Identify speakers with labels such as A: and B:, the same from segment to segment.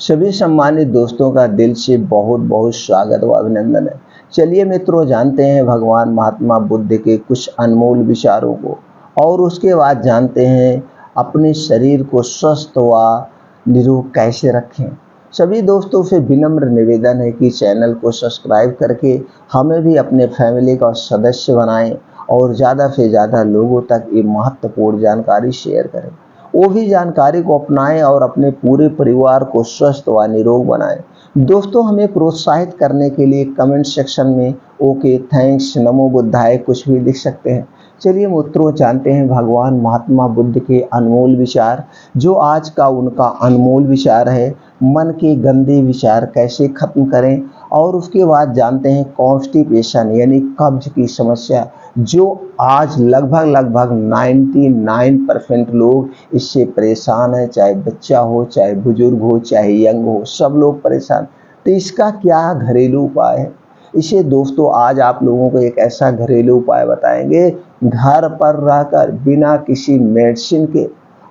A: सभी सम्मानित दोस्तों का दिल से बहुत बहुत स्वागत व अभिनंदन है। चलिए मित्रों, जानते हैं भगवान महात्मा बुद्ध के कुछ अनमोल विचारों को और उसके बाद जानते हैं अपने शरीर को स्वस्थ व निरोग कैसे रखें। सभी दोस्तों से विनम्र निवेदन है कि चैनल को सब्सक्राइब करके हमें भी अपने फैमिली का सदस्य बनाएं और ज़्यादा से ज़्यादा लोगों तक ये महत्वपूर्ण जानकारी शेयर करें। वो भी जानकारी को अपनाएं और अपने पूरे परिवार को स्वस्थ व निरोग बनाएं। दोस्तों, हमें प्रोत्साहित करने के लिए कमेंट सेक्शन में ओके, थैंक्स, नमो बुद्धाय कुछ भी लिख सकते हैं। चलिए मित्रों, जानते हैं भगवान महात्मा बुद्ध के अनमोल विचार। जो आज का उनका अनमोल विचार है, मन के गंदे विचार कैसे खत्म करें। और उसके बाद जानते हैं कॉन्स्टिपेशन यानी कब्ज की समस्या, जो आज लगभग 99% लोग इससे परेशान है। चाहे बच्चा हो, चाहे बुजुर्ग हो, चाहे यंग हो, सब लोग परेशान। तो इसका क्या घरेलू उपाय है, इसे दोस्तों आज आप लोगों को एक ऐसा घरेलू उपाय बताएंगे, घर पर रहकर बिना किसी मेडिसिन के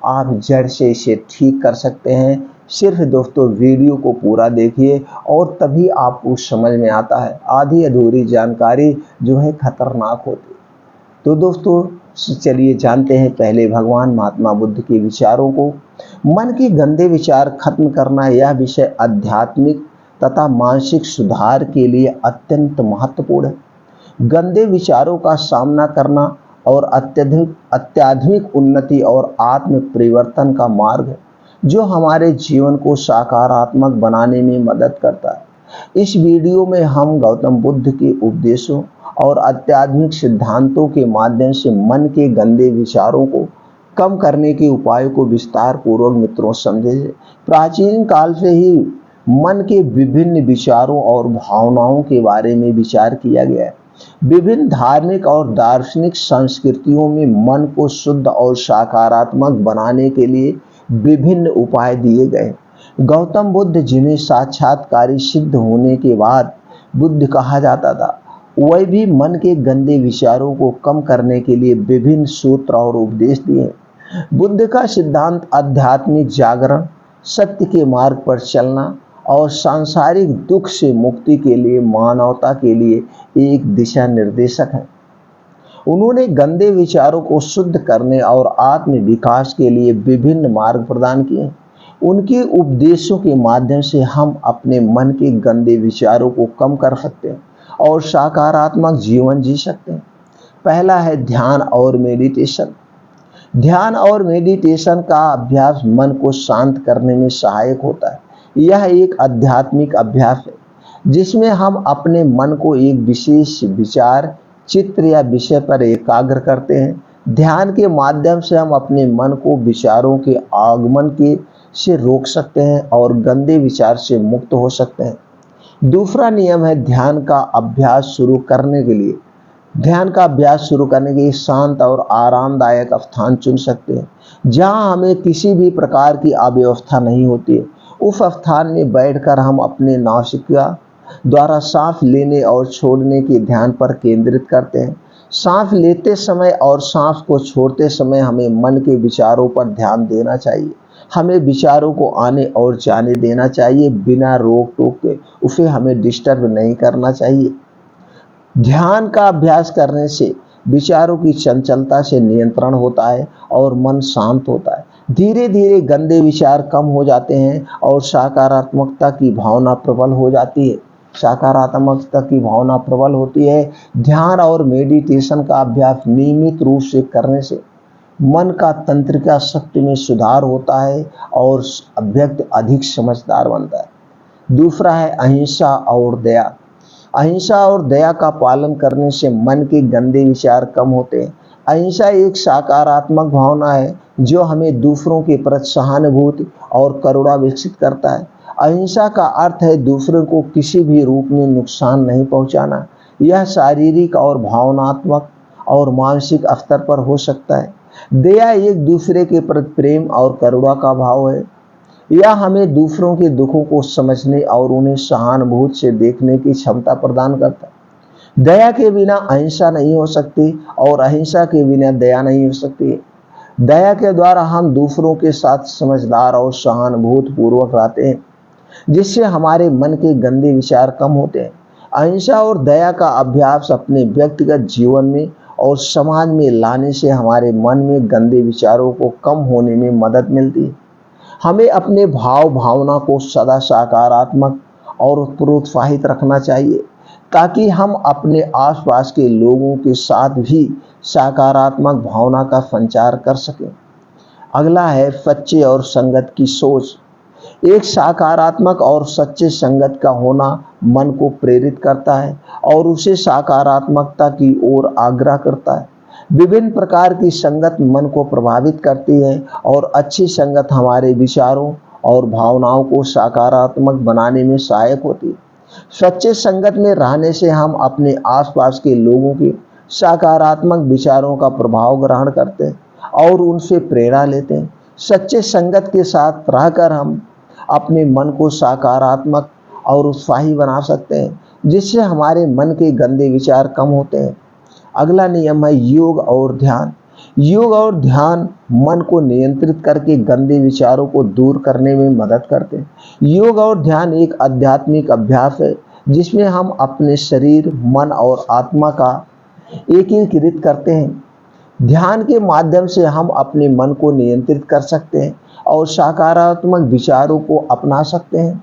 A: आप जड़ से इसे ठीक कर सकते हैं। सिर्फ दोस्तों वीडियो को पूरा देखिए और तभी आपको समझ में आता है। आधी अधूरी जानकारी जो है खतरनाक होती है। तो दोस्तों चलिए जानते हैं पहले भगवान महात्मा बुद्ध के विचारों को। मन के गंदे विचार खत्म करना यह विषय आध्यात्मिक तथा मानसिक सुधार के लिए अत्यंत महत्वपूर्ण है। गंदे विचारों का सामना करना और अत्याधुनिक उन्नति और आत्म परिवर्तन का मार्ग है, जो हमारे जीवन को सकारात्मक बनाने में मदद करता है। इस वीडियो में हम गौतम बुद्ध के उपदेशों और आध्यात्मिक सिद्धांतों के माध्यम से मन के गंदे विचारों को कम करने के उपायों को विस्तार पूर्वक मित्रों समझेंगे। प्राचीन काल से ही मन के विभिन्न विचारों और भावनाओं के बारे में विचार किया गया है। विभिन्न धार्मिक और दार्शनिक संस्कृतियों में मन को शुद्ध और सकारात्मक बनाने के लिए विभिन्न उपाय दिए गए। गौतम बुद्ध, जिन्हें साक्षात्कारी सिद्ध होने के बाद बुद्ध कहा जाता था, वह भी मन के गंदे विचारों को कम करने के लिए विभिन्न सूत्र और उपदेश दिए। बुद्ध का सिद्धांत आध्यात्मिक जागरण, सत्य के मार्ग पर चलना और सांसारिक दुख से मुक्ति के लिए मानवता के लिए एक दिशा निर्देशक है। उन्होंने गंदे विचारों को शुद्ध करने और आत्म विकास के लिए विभिन्न मार्ग प्रदान किए। उनके उपदेशों के माध्यम से हम अपने मन के गंदे विचारों को कम कर सकते हैं और सकारात्मक जीवन जी सकते हैं। पहला है ध्यान और मेडिटेशन। ध्यान और मेडिटेशन का अभ्यास मन को शांत करने में सहायक होता है। यह एक आध्यात्मिक अभ्यास है जिसमें हम अपने मन को एक विशेष विचार, चित्र या विषय पर एकाग्र करते हैं। ध्यान के माध्यम से हम अपने मन को विचारों के आगमन से रोक सकते हैं और गंदे विचार से मुक्त हो सकते हैं। दूसरा नियम है ध्यान का अभ्यास शुरू करने के लिए शांत और आरामदायक स्थान चुन सकते हैं, जहां हमें किसी भी प्रकार की अव्यवस्था नहीं होती है। उस स्थान में बैठकर हम अपने नासिका द्वारा सांस लेने और छोड़ने के ध्यान पर केंद्रित करते हैं। सांस लेते समय और सांस को छोड़ते समय हमें मन के विचारों पर ध्यान देना चाहिए। हमें विचारों को आने और जाने देना चाहिए, बिना रोक टोक के उसे हमें डिस्टर्ब नहीं करना चाहिए। ध्यान का अभ्यास करने से विचारों की चंचलता से नियंत्रण होता है और मन शांत होता है। धीरे धीरे गंदे विचार कम हो जाते हैं और सकारात्मकता की भावना प्रबल होती है। ध्यान और मेडिटेशन का अभ्यास नियमित रूप से करने से मन का तंत्रिका शक्ति में सुधार होता है और व्यक्ति अधिक समझदार बनता है। दूसरा है अहिंसा और दया। अहिंसा और दया का पालन करने से मन के गंदे विचार कम होते हैं। अहिंसा एक सकारात्मक भावना है जो हमें दूसरों के प्रति सहानुभूति और करुणा विकसित करता है। अहिंसा का अर्थ है दूसरों को किसी भी रूप में नुकसान नहीं पहुंचाना। यह शारीरिक और भावनात्मक और मानसिक स्तर पर हो सकता है। दया एक दूसरे के प्रति प्रेम और करुणा का भाव है। यह हमें दूसरों के दुखों को समझने और उन्हें सहानुभूति से देखने की क्षमता प्रदान करता है। दया के बिना अहिंसा नहीं हो सकती और अहिंसा के बिना दया नहीं हो सकती। दया के द्वारा हम दूसरों के साथ समझदार और सहानुभूति पूर्वक रहते हैं। जिससे हमारे मन के गंदे विचार कम होते हैं। अहिंसा और दया का अभ्यास अपने व्यक्तिगत जीवन में और समाज में लाने से हमारे मन में गंदे विचारों को कम होने में मदद मिलती है। हमें अपने भाव भावना को सदा सकारात्मक और प्रोत्साहित रखना चाहिए, ताकि हम अपने आसपास के लोगों के साथ भी सकारात्मक भावना का संचार कर सकें। अगला है सच्चे और संगत की सोच। एक सकारात्मक और सच्चे संगत का होना मन को प्रेरित करता है और उसे सकारात्मकता की ओर आग्रह करता है। विभिन्न प्रकार की संगत मन को प्रभावित करती है और अच्छी संगत हमारे विचारों और भावनाओं को सकारात्मक बनाने में सहायक होती है। सच्चे संगत में रहने से हम अपने आसपास के लोगों के सकारात्मक विचारों का प्रभाव ग्रहण करते हैं और उनसे प्रेरणा लेते हैं। सच्चे संगत के साथ रहकर हम अपने मन को सकारात्मक और उत्साही बना सकते हैं, जिससे हमारे मन के गंदे विचार कम होते हैं। अगला नियम है योग और ध्यान। योग और ध्यान मन को नियंत्रित करके गंदे विचारों को दूर करने में मदद करते हैं। योग और ध्यान एक आध्यात्मिक अभ्यास है जिसमें हम अपने शरीर, मन और आत्मा का एकीकृत करते हैं। ध्यान के माध्यम से हम अपने मन को नियंत्रित कर सकते हैं और सकारात्मक विचारों को अपना सकते हैं।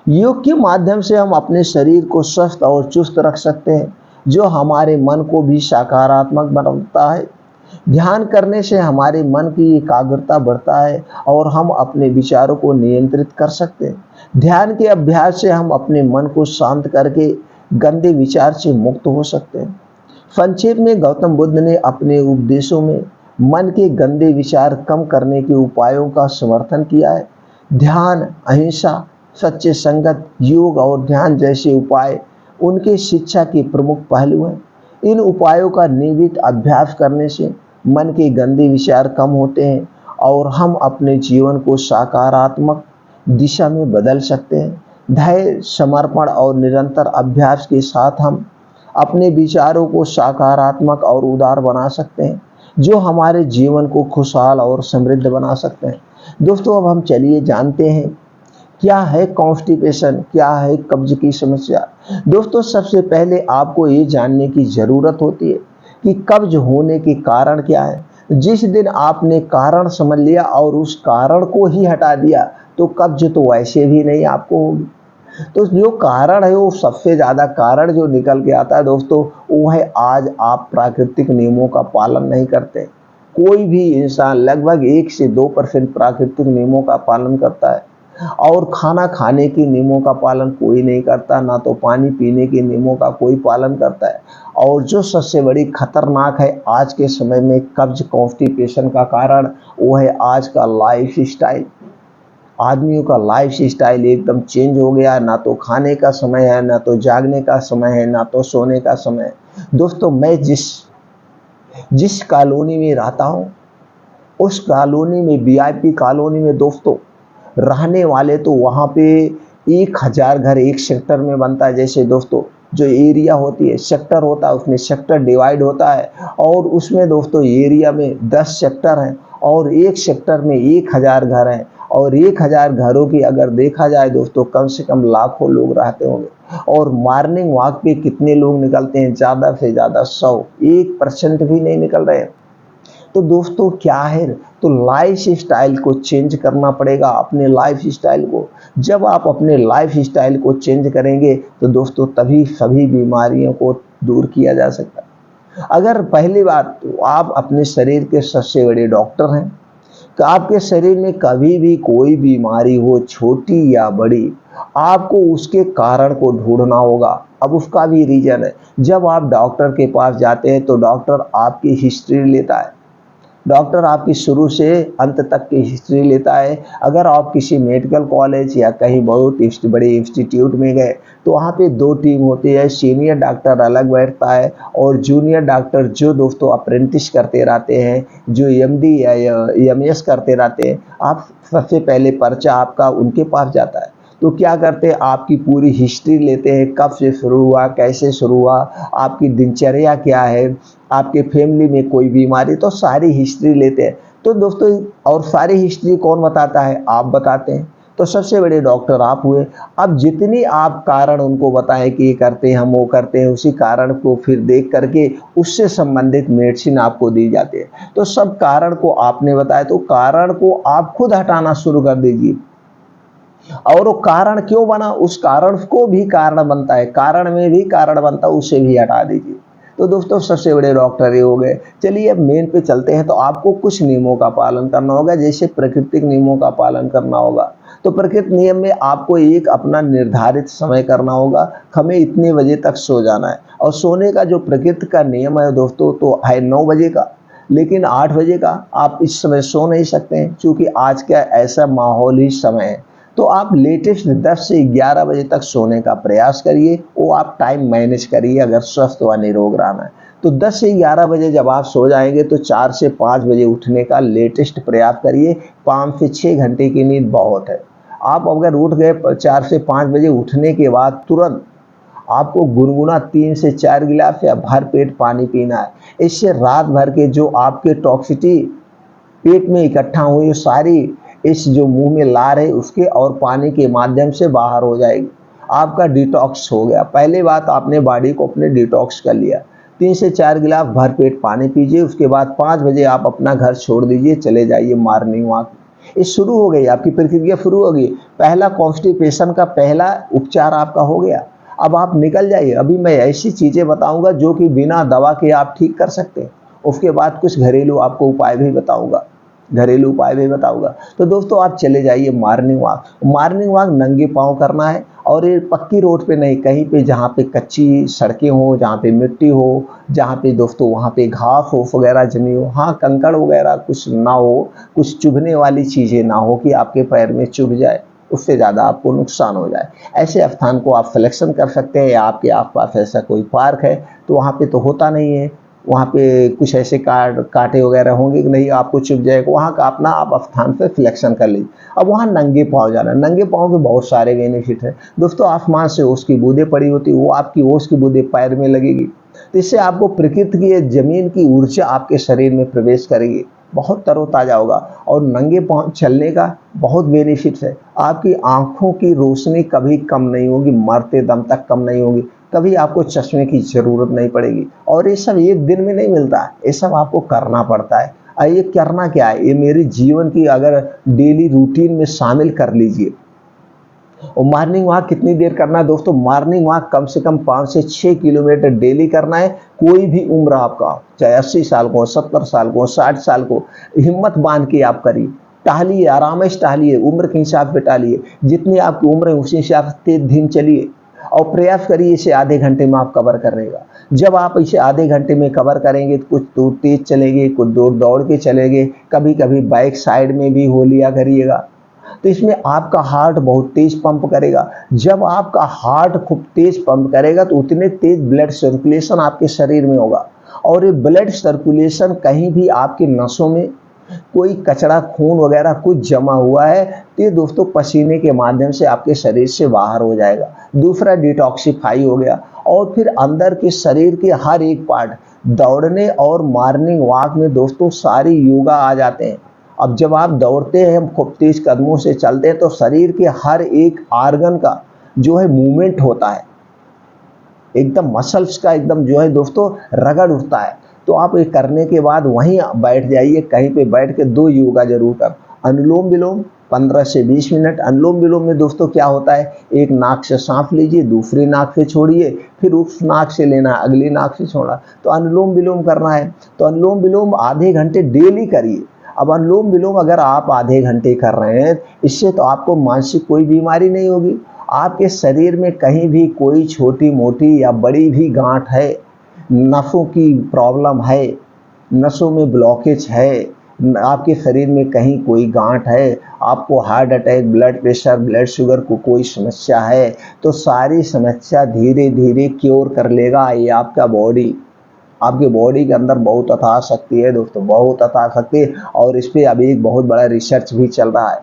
A: योग के माध्यम से हम अपने शरीर को स्वस्थ और चुस्त रख सकते हैं, जो हमारे मन को भी सकारात्मक बनाता है। ध्यान करने से हमारे मन की एकाग्रता बढ़ता है और हम अपने विचारों को नियंत्रित कर सकते हैं। ध्यान के अभ्यास से हम अपने मन को शांत करके गंदे विचार से मुक्त हो सकते हैं। संक्षेप में गौतम बुद्ध ने अपने उपदेशों में मन के गंदे विचार कम करने के उपायों का समर्थन किया है। ध्यान, अहिंसा, सच्चे संगत, योग और ध्यान जैसे उपाय उनके शिक्षा के प्रमुख पहलू हैं। इन उपायों का नियमित अभ्यास करने से मन के गंदे विचार कम होते हैं और हम अपने जीवन को सकारात्मक दिशा में बदल सकते हैं। धैर्य, समर्पण और निरंतर अभ्यास के साथ हम अपने विचारों को सकारात्मक और उदार बना सकते हैं, जो हमारे जीवन को खुशहाल और समृद्ध बना सकते हैं। दोस्तों, अब हम चलिए जानते हैं क्या है कॉन्स्टिपेशन, क्या है कब्ज की समस्या। दोस्तों, सबसे पहले आपको ये जानने की ज़रूरत होती है कि कब्ज होने के कारण क्या है। जिस दिन आपने कारण समझ लिया और उस कारण को ही हटा दिया तो कब्ज तो वैसे भी नहीं आपको होगी। तो जो कारण है, वो सबसे ज़्यादा कारण जो निकल के आता है दोस्तों, वो है आज आप प्राकृतिक नियमों का पालन नहीं करते। कोई भी इंसान लगभग 1 से 2% प्राकृतिक नियमों का पालन करता है और खाना खाने के नियमों का पालन कोई नहीं करता, ना तो पानी पीने के नियमों का कोई पालन करता है। और जो सबसे बड़ी खतरनाक है आज के समय में कब्ज, कॉन्स्टिपेशन का कारण, वो है आज का लाइफ स्टाइल। आदमियों का लाइफ स्टाइल एकदम चेंज हो गया। ना तो खाने का समय है, ना तो जागने का समय है, ना तो सोने का समय है। दोस्तों, मैं जिस कॉलोनी में रहता हूँ, उस कॉलोनी में, वीआईपी कॉलोनी में दोस्तों, रहने वाले तो वहाँ पे 1000 घर एक सेक्टर में बनता है। जैसे दोस्तों जो एरिया होती है, सेक्टर होता है, उसमें सेक्टर डिवाइड होता है और उसमें दोस्तों एरिया में 10 सेक्टर हैं और एक सेक्टर में 1000 घर हैं। और 1000 घरों की अगर देखा जाए दोस्तों, कम से कम लाखों लोग रहते होंगे। और मॉर्निंग वॉक पे कितने लोग निकलते हैं? ज़्यादा से ज़्यादा 100, 1% भी नहीं निकल रहे हैं। तो दोस्तों क्या है, तो लाइफ स्टाइल को चेंज करना पड़ेगा, अपने लाइफ स्टाइल को। जब आप अपने लाइफ स्टाइल को चेंज करेंगे तो दोस्तों तभी सभी बीमारियों को दूर किया जा सकता है। अगर पहली बात तो आप अपने शरीर के सबसे बड़े डॉक्टर हैं, तो आपके शरीर में कभी भी कोई बीमारी हो, छोटी या बड़ी, आपको उसके कारण को ढूंढना होगा। अब उसका भी रीजन है। जब आप डॉक्टर के पास जाते हैं तो डॉक्टर आपकी हिस्ट्री लेता है। डॉक्टर आपकी शुरू से अंत तक की हिस्ट्री लेता है। अगर आप किसी मेडिकल कॉलेज या कहीं बहुत बड़े इंस्टीट्यूट में गए तो वहाँ पे 2 टीम होती है। सीनियर डॉक्टर अलग बैठता है और जूनियर डॉक्टर जो दोस्तों अप्रेंटिस करते रहते हैं, जो एमडी या एमएस करते रहते हैं, आप सबसे पहले पर्चा आपका उनके पास जाता है। तो क्या करते हैं, आपकी पूरी हिस्ट्री लेते हैं, कब से शुरू हुआ, कैसे शुरू हुआ, आपकी दिनचर्या क्या है, आपके फैमिली में कोई बीमारी, तो सारी हिस्ट्री लेते हैं। तो दोस्तों, और सारी हिस्ट्री कौन बताता है? आप बताते हैं। तो सबसे बड़े डॉक्टर आप हुए। अब जितनी आप कारण उनको बताएं कि ये करते हैं हम वो करते हैं, उसी कारण को फिर देख करके उससे संबंधित मेडिसिन आपको दी जाती है। तो सब कारण को आपने बताया, तो कारण को आप खुद हटाना शुरू कर दीजिए। और वो कारण क्यों बना, उस कारण को भी कारण बनता है, कारण में भी कारण बनता है, उसे भी हटा दीजिए। तो दोस्तों सबसे बड़े डॉक्टर ये हो गए। चलिए अब मेन पे चलते हैं। तो आपको कुछ नियमों का पालन करना होगा, जैसे प्राकृतिक नियमों का पालन करना होगा। तो प्राकृतिक नियम में आपको एक अपना निर्धारित समय करना होगा, हमें इतने बजे तक सो जाना है। और सोने का जो प्रकृति का नियम है दोस्तों तो है 9 बजे का, लेकिन 8 बजे का आप इस समय सो नहीं सकते हैं, क्योंकि आज का ऐसा माहौल ही समय है। तो आप लेटेस्ट 10 से 11 बजे तक सोने का प्रयास करिए, वो आप टाइम मैनेज करिए अगर स्वस्थ व निरोग रहना है। तो 10 से 11 बजे जब आप सो जाएंगे तो 4 से 5 बजे उठने का लेटेस्ट प्रयास करिए। 5 से 6 घंटे की नींद बहुत है। आप अगर उठ गए 4 से 5 बजे, उठने के बाद तुरंत आपको गुनगुना 3 से 4 गिलास या भर पेट पानी पीना है। इससे रात भर के जो आपके टॉक्सिटी पेट में इकट्ठा हुई सारी इस जो मुंह में लार है उसके और पानी के माध्यम से बाहर हो जाएगी। आपका डिटॉक्स हो गया। पहले बात आपने बॉडी को अपने डिटॉक्स कर लिया। 3 से 4 गिलास भर पेट पानी पीजिए। उसके बाद 5 बजे आप अपना घर छोड़ दीजिए, चले जाइए मॉर्निंग वॉक। ये शुरू हो गई, आपकी प्रक्रिया शुरू हो गई। पहला कॉन्स्टिपेशन का पहला उपचार आपका हो गया। अब आप निकल जाइए। अभी मैं ऐसी चीज़ें बताऊंगा जो कि बिना दवा के आप ठीक कर सकते हैं। उसके बाद कुछ घरेलू आपको उपाय भी बताऊंगा, घरेलू उपाय भी बताऊंगा। तो दोस्तों आप चले जाइए मॉर्निंग वॉक। मॉर्निंग वॉक नंगे पाँव करना है, और ये पक्की रोड पे नहीं, कहीं पे जहाँ पे कच्ची सड़कें हो, जहाँ पे मिट्टी हो, जहाँ पे दोस्तों वहाँ पे घास हो वगैरह जमी हो, हाँ कंकड़ वगैरह कुछ ना हो, कुछ चुभने वाली चीज़ें ना हो कि आपके पैर में चुभ जाए, उससे ज़्यादा आपको नुकसान हो जाए। ऐसे स्थान को आप सिलेक्शन कर सकते हैं, या आपके आसपास ऐसा कोई पार्क है तो वहाँ पे तो होता नहीं है, वहाँ पे कुछ ऐसे कांटे वगैरह होंगे कि नहीं आपको चुभ जाएगा, वहाँ का अपना आप स्थान पे सिलेक्शन कर लीजिए। अब वहाँ नंगे पाँव जाना। नंगे पाँव के बहुत सारे बेनिफिट है दोस्तों। आसमान से ओस की बूंदें पड़ी होती, वो आपकी ओस की बूंदें पैर में लगेगी, तो इससे आपको प्रकृति की जमीन की ऊर्जा आपके शरीर में प्रवेश करेगी, बहुत तरोताजा होगा। और नंगे पाँव चलने का बहुत बेनिफिट्स है। आपकी आंखों की रोशनी कभी कम नहीं होगी, मरते दम तक कम नहीं होगी, कभी आपको चश्मे की ज़रूरत नहीं पड़ेगी। और ये सब एक दिन में नहीं मिलता, ये सब आपको करना पड़ता है। ये करना क्या है, ये मेरे जीवन की अगर डेली रूटीन में शामिल कर लीजिए। और मॉर्निंग वॉक कितनी देर करना है दोस्तों? मॉर्निंग वॉक कम से कम 5 से 6 किलोमीटर डेली करना है। कोई भी उम्र आपका हो, चाहे 80 साल को, 70 साल को, 60 साल को, हिम्मत बांध के आप करिए। टहलिए, आराम से टहलिए, उम्र के हिसाब से टहलिए, जितनी आपकी उम्र है उसी हिसाब से तेज धीम चलिए। और प्रयास करिए इसे आधे घंटे में आप कवर करने का। जब आप इसे आधे घंटे में कवर करेंगे तो कुछ दूर तेज चलेंगे, कुछ दूर दौड़ के चलेंगे, कभी कभी बाइक साइड में भी हो लिया करिएगा। तो इसमें आपका हार्ट बहुत तेज पंप करेगा। जब आपका हार्ट खूब तेज पंप करेगा तो उतने तेज ब्लड सर्कुलेशन आपके शरीर में होगा। और ये ब्लड सर्कुलेशन कहीं भी आपके नसों में कोई कचरा खून वगैरह कुछ जमा हुआ है तो ये दोस्तों पसीने के माध्यम से आपके शरीर से बाहर हो जाएगा। दूसरा डिटॉक्सिफाई हो गया। और फिर अंदर के शरीर के हर एक पार्ट, दौड़ने और मॉर्निंग वॉक में दोस्तों सारी योगा आ जाते हैं। अब जब आप दौड़ते हैं, खूब तेज कदमों से चलते हैं, तो शरीर के हर एक आर्गन का जो है मूवमेंट होता है, एकदम मसल्स का एकदम जो है दोस्तों रगड़ उठता है। तो आप ये करने के बाद वहीं बैठ जाइए, कहीं पे बैठ के 2 योगा जरूर कर। अनुलोम विलोम 15 से 20 मिनट। अनुलोम विलोम में दोस्तों क्या होता है, एक नाक से सांस लीजिए, दूसरी नाक से छोड़िए, फिर उस नाक से लेना, अगली नाक से छोड़ा, तो अनुलोम विलोम करना है। तो अनुलोम विलोम आधे घंटे डेली करिए। अब अनुलोम विलोम अगर आप आधे घंटे कर रहे हैं, इससे तो आपको मानसिक कोई बीमारी नहीं होगी। आपके शरीर में कहीं भी कोई छोटी मोटी या बड़ी भी गांठ है, नसों की प्रॉब्लम है, नसों में ब्लॉकेज है, आपके शरीर में कहीं कोई गांठ है, आपको heart attack, blood pressure, blood sugar को कोई समस्या है, तो सारी समस्या धीरे धीरे क्योर कर लेगा ये आपका बॉडी। आपके बॉडी के अंदर बहुत अथाह शक्ति है दोस्तों, बहुत अथाह शक्ति है। और इस पर अभी एक बहुत बड़ा रिसर्च भी चल रहा है,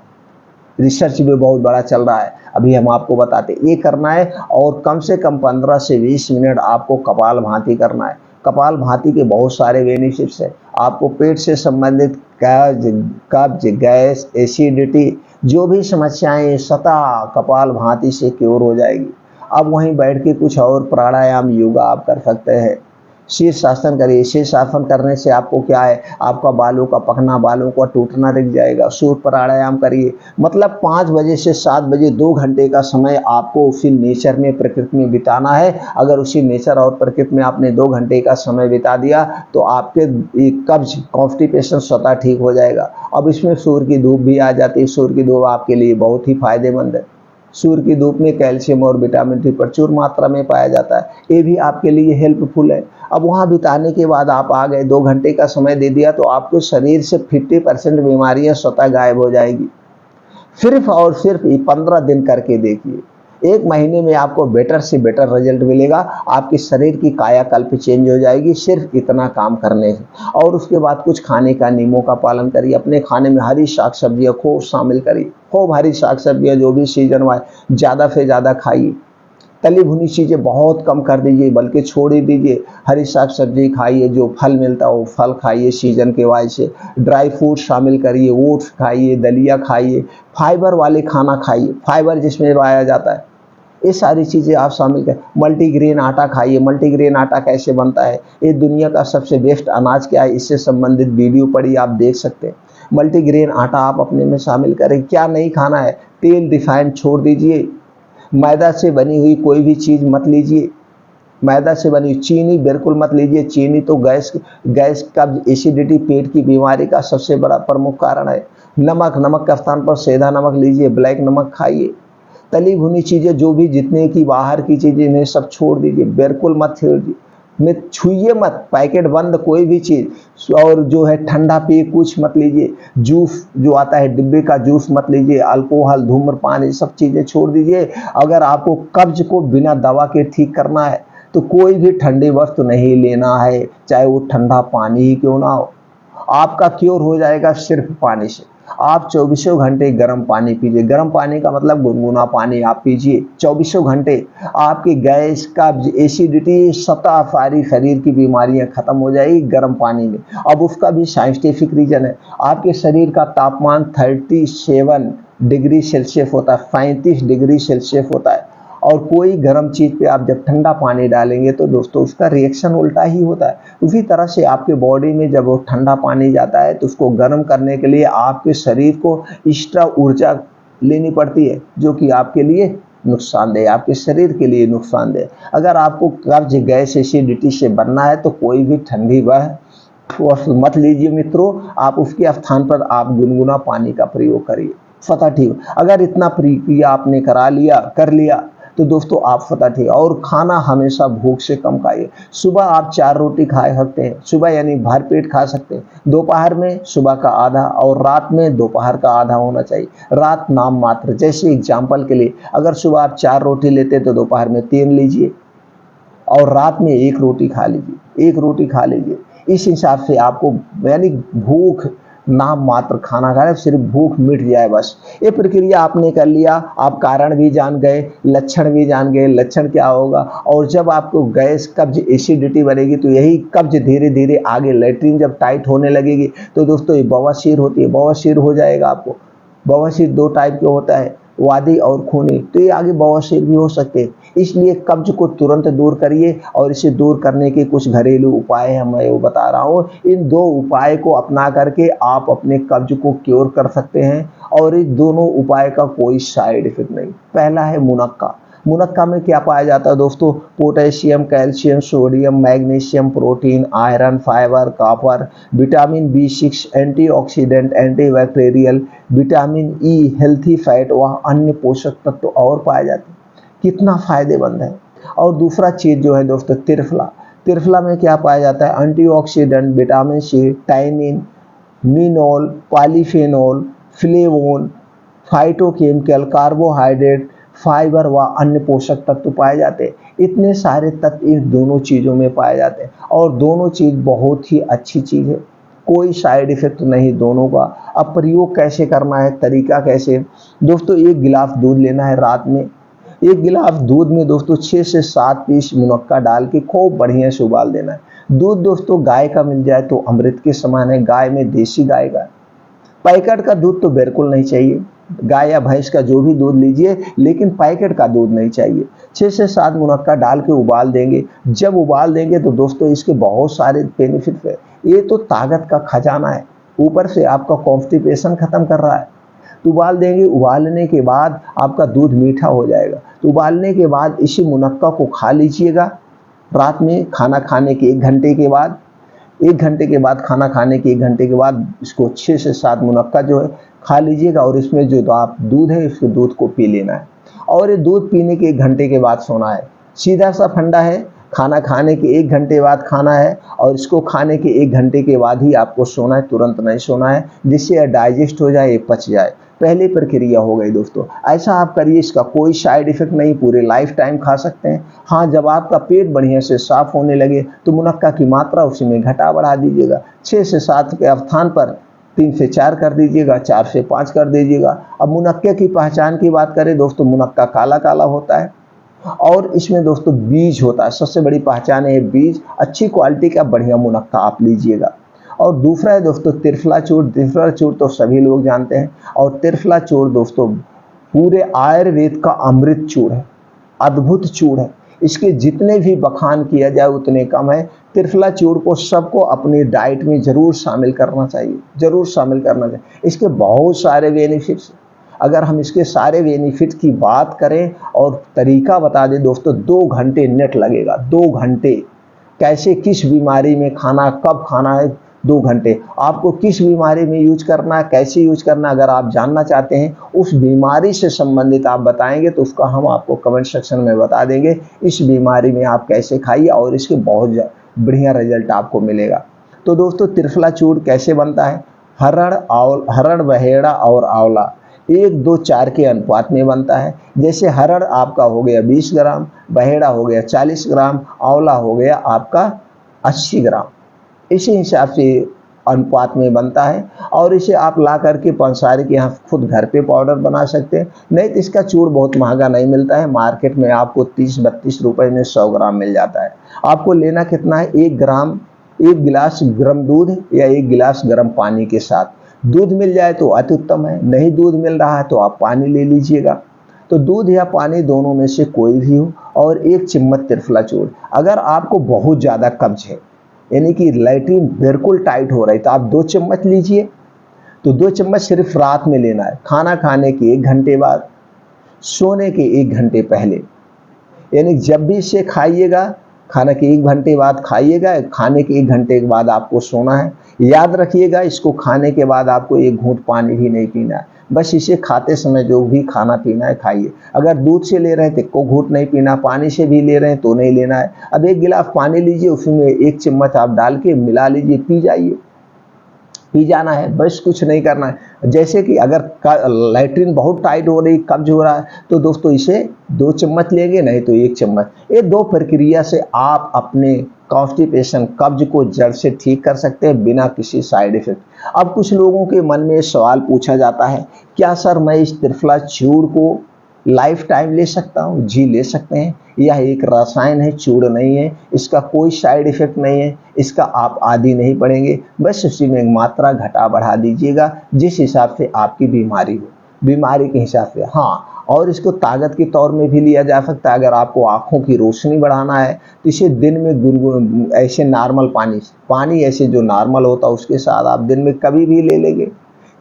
A: रिसर्च भी बहुत बड़ा चल रहा है, अभी हम आपको बताते। ये करना है। और कम से कम 15 से 20 मिनट आपको कपाल भाती करना है। कपाल भाती के बहुत सारे बेनिफिट्स है। आपको पेट से संबंधित कब्ज, गैस, एसिडिटी, जो भी समस्याएं सतह कपाल भांति से क्योर हो जाएगी। अब वहीं बैठ के कुछ और प्राणायाम योगा आप कर सकते हैं। शीर्षासन करिए। शीर्षासन करने से आपको क्या है, आपका बालों का पकना, बालों का टूटना रुक जाएगा। सूर्य प्राणायाम करिए। मतलब 5 बजे से 7 बजे 2 घंटे का समय आपको उसी नेचर में, प्रकृति में बिताना है। अगर उसी नेचर और प्रकृति में आपने 2 घंटे का समय बिता दिया तो आपके कब्ज, कॉन्स्टिपेशन स्वतः ठीक हो जाएगा। अब इसमें सूर्य की धूप भी आ जाती है। सूर्य की धूप आपके लिए बहुत ही फायदेमंद है। सूर्य की धूप में कैल्शियम और विटामिन डी प्रचुर मात्रा में पाया जाता है। ये भी आपके लिए हेल्पफुल है। अब वहाँ बिताने के बाद आप आ गए, 2 घंटे का समय दे दिया तो आपको शरीर से 50% बीमारियां स्वतः गायब हो जाएगी। सिर्फ और सिर्फ 15 दिन करके देखिए। 1 महीने में आपको बेटर से बेटर रिजल्ट मिलेगा। आपके शरीर की कायाकल्प चेंज हो जाएगी सिर्फ इतना काम करने से। और उसके बाद कुछ खाने का नियमों का पालन करिए। अपने खाने में हरी साग सब्जियां खूब शामिल करिए। खूब हरी साग सब्जियां जो भी सीजन वाइज ज़्यादा से ज़्यादा खाइए। तली भुनी चीज़ें बहुत कम कर दीजिए, बल्कि छोड़ ही दीजिए। हरी साग सब्जी खाइए, जो फल मिलता है वो फल खाइए सीजन के वाइज से। ड्राई फ्रूट शामिल करिए, ओट्स खाइए, दलिया खाइए, फाइबर वाले खाना खाइए, फाइबर जिसमें पाया जाता है। ये सारी चीज़ें आप शामिल करें। मल्टीग्रेन आटा खाइए। मल्टीग्रेन आटा कैसे बनता है, ये दुनिया का सबसे बेस्ट अनाज क्या है, इससे संबंधित वीडियो पड़ी आप देख सकते हैं। मल्टीग्रेन आटा आप अपने में शामिल करें। क्या नहीं खाना है, तेल रिफाइंड छोड़ दीजिए। मैदा से बनी हुई कोई भी चीज़ मत लीजिए। मैदा से बनी चीनी बिल्कुल मत लीजिए। चीनी तो गैस कब्ज, एसिडिटी, पेट की बीमारी का सबसे बड़ा प्रमुख कारण है। नमक का स्थान पर सेंधा नमक लीजिए। ब्लैक नमक खाइए। तली भुनी चीज़ें जो भी जितने की बाहर की चीज़ें इन्हें सब छोड़ दीजिए, बिल्कुल मत छेड़िए। में छुइए मत, पैकेट बंद कोई भी चीज़। और जो है ठंडा पिए कुछ मत लीजिए। जूस जो आता है डिब्बे का जूस मत लीजिए। अल्कोहल, धूम्रपान, ये सब चीज़ें छोड़ दीजिए। अगर आपको कब्ज को बिना दवा के ठीक करना है तो कोई भी ठंडी वस्तु नहीं लेना है, चाहे वो ठंडा पानी ही क्यों ना हो। आपका क्योर हो जाएगा सिर्फ पानी से। आप 24 घंटे गर्म पानी पीजिए। गर्म पानी का मतलब गुनगुना पानी आप पीजिए 24 घंटे। आपकी गैस, कब्ज, एसिडिटी, सतह सारी शरीर की बीमारियां खत्म हो जाएगी गर्म पानी में। अब उसका भी साइंटिफिक रीजन है। आपके शरीर का तापमान 37 डिग्री सेल्सियस होता है, 35 डिग्री सेल्सियस होता है। और कोई गर्म चीज़ पे आप जब ठंडा पानी डालेंगे तो दोस्तों उसका रिएक्शन उल्टा ही होता है। उसी तरह से आपके बॉडी में जब वो ठंडा पानी जाता है तो उसको गर्म करने के लिए आपके शरीर को एक्स्ट्रा ऊर्जा लेनी पड़ती है, जो कि आपके लिए नुकसानदेह, आपके शरीर के लिए नुकसानदेह। अगर आपको कब्ज, गैस, एसिडिटी से बनना है तो कोई भी ठंडी वस्तु मत लीजिए मित्रों। आप उसके स्थान पर आप गुनगुना पानी का प्रयोग करिए, स्वतः ठीक। अगर इतना प्रक्रिया आपने कर लिया तो दोस्तों आप स्वतः ठीक। और खाना हमेशा भूख से कम खाइए। सुबह आप 4 रोटी खा सकते हैं, सुबह यानी भर पेट खा सकते हैं। दोपहर में सुबह का आधा और रात में दोपहर का आधा होना चाहिए। रात नाम मात्र। जैसे एग्जाम्पल के लिए अगर सुबह आप 4 रोटी लेते तो दोपहर में 3 लीजिए और रात में 1 रोटी खा लीजिए, 1 रोटी खा लीजिए। इस हिसाब से आपको यानी भूख नाम मात्र खाना खाए, सिर्फ भूख मिट जाए बस। ये प्रक्रिया आपने कर लिया, आप कारण भी जान गए, लक्षण भी जान गए। लक्षण क्या होगा, और जब आपको गैस, कब्ज, एसिडिटी बनेगी तो यही कब्ज धीरे धीरे आगे लैट्रिन जब टाइट होने लगेगी तो दोस्तों ये बवासीर होती है, बवासीर हो जाएगा आपको। बवासीर 2 टाइप के होता है, वादी और खूनी। तो ये आगे बवासीर भी हो सकते हैं। इसलिए कब्ज को तुरंत दूर करिए और इसे दूर करने के कुछ घरेलू उपाय हैं, मैं वो बता रहा हूँ। इन 2 उपाय को अपना करके आप अपने कब्ज को क्योर कर सकते हैं और इन दोनों उपाय का कोई साइड इफेक्ट नहीं। पहला है मुनक्का। मुनक्का में क्या पाया जाता है दोस्तों, potassium, calcium, sodium, magnesium, protein, iron, fibre, copper, vitamin B6, antioxidant, antibacterial, vitamin E, healthy fat व अन्य पोषक तत्व और पाए जाते हैं। कितना फायदेमंद है। और दूसरा चीज़ जो है दोस्तों त्रिफला। त्रिफला में क्या पाया जाता है, एंटीऑक्सीडेंट, विटामिन C, टाइनिन, मिनोल, polyphenol, flavone, phytochemical, carbohydrate, fibre व अन्य पोषक तत्व पाए जाते हैं। इतने सारे तत्व इन दोनों चीज़ों में पाए जाते हैं और दोनों चीज़ बहुत ही अच्छी चीज़ है, कोई साइड इफेक्ट नहीं दोनों का। अब प्रयोग कैसे करना है, तरीका कैसे दोस्तों, 1 गिलास दूध लेना है। रात में 1 गिलास दूध में दोस्तों 6 से 7 पीस मुनक्का डाल के खूब बढ़िया से उबाल देना है। दूध दोस्तों गाय का मिल जाए तो अमृत के समान है। गाय में देसी गाय का, पैकेट का दूध तो बिल्कुल नहीं चाहिए। गाय या भैंस का जो भी दूध लीजिए, लेकिन पैकेट का दूध नहीं चाहिए। 6 से 7 मुनक्का डाल के उबाल देंगे। जब उबाल देंगे तो दोस्तों इसके बहुत सारे बेनिफिट है। ये तो ताकत का खजाना है, ऊपर से आपका कॉन्स्टिपेशन खत्म कर रहा है। तो उबाल देंगे, उबालने के बाद आपका दूध मीठा हो जाएगा। तो उबालने के बाद इसी मुनक्का को खा लीजिएगा रात में खाना खाने के 1 घंटे के बाद। 1 घंटे के बाद, खाना खाने के 1 घंटे के बाद इसको 6 से 7 मुनक्का जो है खा लीजिएगा, और इसमें जो आप दूध है इसको दूध को पी लेना है। और ये दूध पीने के 1 घंटे के बाद सोना है। सीधा सा फंडा है, खाना खाने के 1 घंटे बाद खाना है, और इसको खाने के 1 घंटे के बाद ही आपको सोना है, तुरंत नहीं सोना है, जिससे यह डाइजेस्ट हो जाए, ये पच जाए। पहली प्रक्रिया हो गई दोस्तों। ऐसा आप करिए, इसका कोई साइड इफेक्ट नहीं, पूरे लाइफ टाइम खा सकते हैं। हाँ, जब आपका पेट बढ़िया से साफ होने लगे तो मुनक्का की मात्रा उसी में घटा बढ़ा दीजिएगा। 6 से 7 के स्थान पर 3 से 4 कर दीजिएगा, 4 से 5 कर दीजिएगा। अब मुनक्के की पहचान की बात करें दोस्तों, मुनक्का काला काला होता है और इसमें दोस्तों बीज होता है। सबसे बड़ी पहचान है बीज। अच्छी क्वालिटी का बढ़िया मुनक्का आप लीजिएगा। और दूसरा है दोस्तों त्रिफला चूर्ण। त्रिफला चूर्ण तो सभी लोग जानते हैं, और त्रिफला चूर्ण दोस्तों पूरे आयुर्वेद का अमृत चूर्ण है, अद्भुत चूर्ण है। इसके जितने भी बखान किया जाए उतने कम है। त्रिफला चूर्ण को सबको अपनी डाइट में जरूर शामिल करना चाहिए, जरूर शामिल करना चाहिए। इसके बहुत सारे बेनिफिट्स, अगर हम इसके सारे बेनिफिट की बात करें और तरीका बता दें दोस्तों, 2 घंटे नेट लगेगा। 2 घंटे कैसे, किस बीमारी में खाना, कब खाना है, 2 घंटे। आपको किस बीमारी में यूज करना है, कैसे यूज करना है, अगर आप जानना चाहते हैं, उस बीमारी से संबंधित आप बताएंगे तो उसका हम आपको कमेंट सेक्शन में बता देंगे। इस बीमारी में आप कैसे खाइए और इसके बहुत बढ़िया रिजल्ट आपको मिलेगा। तो दोस्तों त्रिफला चूर्ण कैसे बनता है? हरड़, बहेड़ा और आंवला 1:2:4 के अनुपात में बनता है। जैसे हरड़ आपका हो गया 20 ग्राम, बहेड़ा हो गया 40 ग्राम, आंवला हो गया आपका 80 ग्राम। इसी हिसाब से अनुपात में बनता है, और इसे आप ला करके पंसारी के यहाँ खुद घर पे पाउडर बना सकते हैं। नहीं तो इसका चूर्ण बहुत महंगा नहीं मिलता है, मार्केट में आपको 30-32 रुपए में 100 ग्राम मिल जाता है। आपको लेना कितना है? 1 गिलास गर्म दूध या 1 गिलास गर्म पानी के साथ। दूध मिल जाए तो अति उत्तम है, नहीं दूध मिल रहा है तो आप पानी ले लीजिएगा। तो दूध या पानी दोनों में से कोई भी हो, और 1 चम्मच त्रिफला चूर्ण। अगर आपको बहुत ज़्यादा कब्ज है, यानी कि लैट्रिन बिल्कुल टाइट हो रही, तो आप 2 चम्मच लीजिए। तो 2 चम्मच सिर्फ रात में लेना है, खाना खाने के 1 घंटे बाद, सोने के 1 घंटे पहले। यानी जब भी इसे खाइएगा, खाने के 1 घंटे बाद खाइएगा, खाने के 1 घंटे के बाद आपको सोना है। याद रखिएगा, इसको खाने के बाद आपको 1 घूंट पानी भी नहीं पीना है। बस इसे खाते समय जो भी खाना पीना है खाइए। अगर दूध से ले रहे हैं तो 1 घूंट नहीं पीना, पानी से भी ले रहे हैं तो नहीं लेना है। अब 1 गिलास पानी लीजिए, उसमें 1 चम्मच आप डाल के मिला लीजिए, पी जाइए, पी जाना है, बस कुछ नहीं करना है। जैसे कि अगर लैट्रिन बहुत टाइट हो रही, कब्ज हो रहा है, तो दोस्तों इसे 2 चम्मच लेंगे, नहीं तो 1 चम्मच। ये 2 प्रक्रिया से आप अपने कॉन्स्टिपेशन, कब्ज को जड़ से ठीक कर सकते हैं बिना किसी साइड इफेक्ट। अब कुछ लोगों के मन में सवाल पूछा जाता है, क्या सर मैं इस त्रिफला चूर्ण को लाइफ टाइम ले सकता हूँ? जी ले सकते हैं। यह एक रसायन है, चूर्ण नहीं है, इसका कोई साइड इफेक्ट नहीं है, इसका आप आदी नहीं पड़ेंगे। बस उसी में मात्रा घटा बढ़ा दीजिएगा जिस हिसाब से आपकी बीमारी हो, बीमारी के हिसाब से। हाँ, और इसको ताकत के तौर में भी लिया जा सकता है। अगर आपको आँखों की रोशनी बढ़ाना है तो इसे दिन में गुनगुन ऐसे नॉर्मल पानी ऐसे जो नॉर्मल होता है उसके साथ आप दिन में कभी भी ले लेंगे।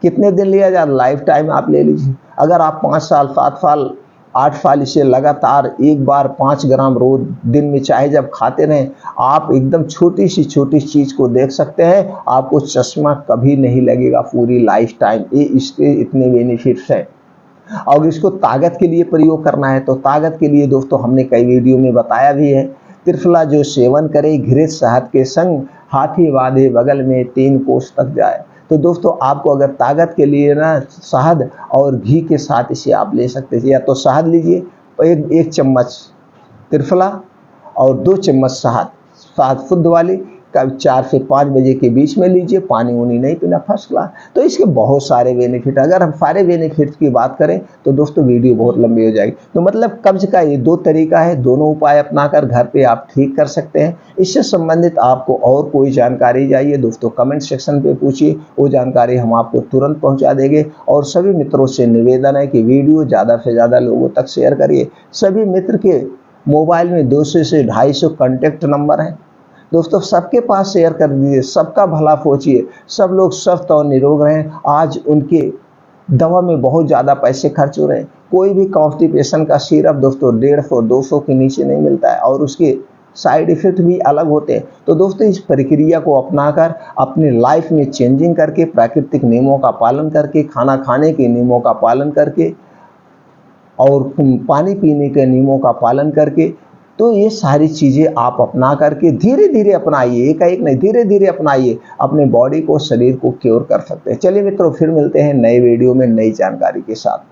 A: कितने दिन लिया जाए? लाइफ टाइम आप ले लीजिए। अगर आप 5 साल, 7 साल, 8 साल इसे लगातार 1 बार 5 ग्राम रोज दिन में चाहे जब खाते रहें, आप एकदम छोटी सी चीज़ को देख सकते हैं। आपको चश्मा कभी नहीं लगेगा पूरी लाइफ टाइम। ये इसके इतने बेनिफिट्स हैं। और इसको ताकत के लिए प्रयोग करना है तो ताकत के लिए दोस्तों हमने कई वीडियो में बताया भी है। त्रिफला जो सेवन करे घृत शहद के संग, हाथी बांधे बगल में 3 कोस तक जाए। तो दोस्तों आपको अगर ताकत के लिए ना शहद और घी के साथ इसे आप ले सकते हैं। या तो शहद लीजिए, 1 चम्मच त्रिफला और 2 चम्मच शहद शुद्ध वाली, कब 4 से 5 बजे के बीच में लीजिए, पानी वानी नहीं पीना, फर्स्ट क्लास। तो इसके बहुत सारे बेनिफिट, अगर हम सारे बेनिफिट्स की बात करें तो दोस्तों वीडियो बहुत लंबी हो जाएगी। तो मतलब कब्ज का ये 2 तरीका है, दोनों उपाय अपनाकर घर पे आप ठीक कर सकते हैं। इससे संबंधित आपको और कोई जानकारी चाहिए दोस्तों कमेंट सेक्शन पे पूछिए, वो जानकारी हम आपको तुरंत पहुंचा देंगे। और सभी मित्रों से निवेदन है कि वीडियो ज़्यादा से ज़्यादा लोगों तक शेयर करिए। सभी मित्र के मोबाइल में 200 से 250 कॉन्टैक्ट नंबर हैं दोस्तों, सबके पास शेयर कर दीजिए, सबका भला सोचिए, सब लोग स्वस्थ और निरोग रहें। आज उनके दवा में बहुत ज़्यादा पैसे खर्च हो रहे हैं। कोई भी कॉन्स्टिपेशन का सिरप दोस्तों 150-200 के नीचे नहीं मिलता है और उसके साइड इफेक्ट भी अलग होते हैं। तो दोस्तों इस प्रक्रिया को अपनाकर अपनी लाइफ में चेंजिंग करके, प्राकृतिक नियमों का पालन करके, खाना खाने के नियमों का पालन करके और पानी पीने के नियमों का पालन करके, तो ये सारी चीज़ें आप अपना करके धीरे धीरे अपनाइए, एक नहीं धीरे धीरे अपनाइए, अपने बॉडी को, शरीर को क्योर कर सकते हैं। चलिए मित्रों, फिर मिलते हैं नए वीडियो में नई जानकारी के साथ।